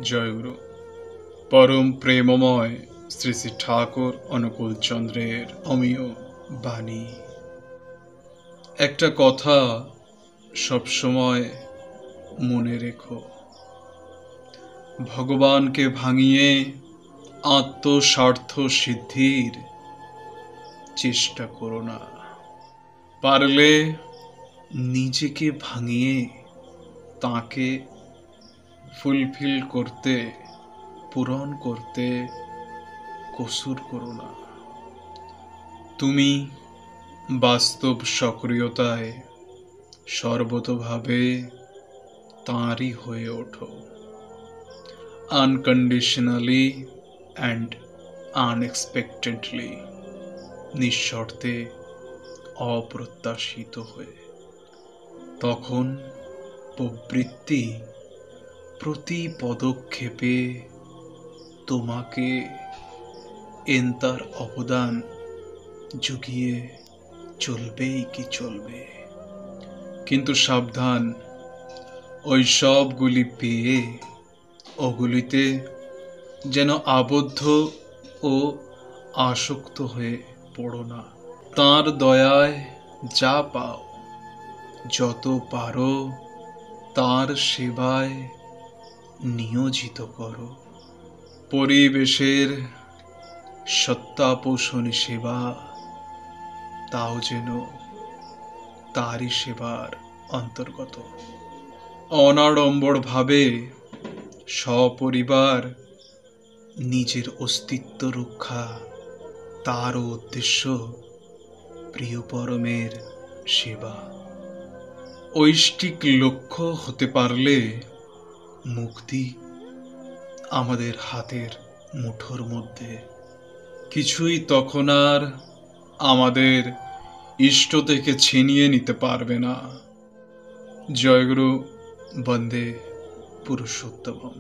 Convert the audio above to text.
জয়গুরু। পরম প্রেমময় শ্রী শ্রী ঠাকুর অনুকূল চন্দ্রের অমীয় বাণী। একটা কথা সবসময় মনে রেখো, ভগবানকে ভাঙিয়ে আত্মস্বার্থ সিদ্ধির চেষ্টা করো না। পারলে নিজেকে ভাঙিয়ে তাকে ফুলফিল করতে, পূরণ করতে কসুর করো না। তুমি বাস্তব সক্রিয়তায় সর্বতোভাবে তাঁরই হয়ে ওঠো, আনকন্ডিশনালি অ্যান্ড আনএক্সপেক্টেডলি, নিঃশর্তে, অপ্রত্যাশিত হয়ে। তখন প্রবৃত্তি প্রতি পদক্ষেপে তোমাকে এন্তার অবদান জুগিয়ে চলবেই কি চলবে। কিন্তু সাবধান, ওই সবগুলি পেয়ে ওগুলিতে যেন আবদ্ধ ও আসক্ত হয়ে পড়ো না। তাঁর দয়ায় যা পাও, যত পারো তাঁর সেবায় নিয়োজিত করো। পরিবেশের সত্তাপোষণী সেবা, তাও যেন তারই সেবার অন্তর্গত। অনাড়ম্বরভাবে সপরিবার নিজের অস্তিত্ব রক্ষা, তারও উদ্দেশ্য প্রিয় পরমের সেবা। ঐষ্টিক লক্ষ্য হতে পারলে মুক্তি আমাদের হাতের মুঠোর মধ্যে। কিছুই তখন আর আমাদের ইষ্ট থেকে ছিনিয়ে নিতে পারবে না। জয়গুরু। বন্দে পুরুষোত্তমম।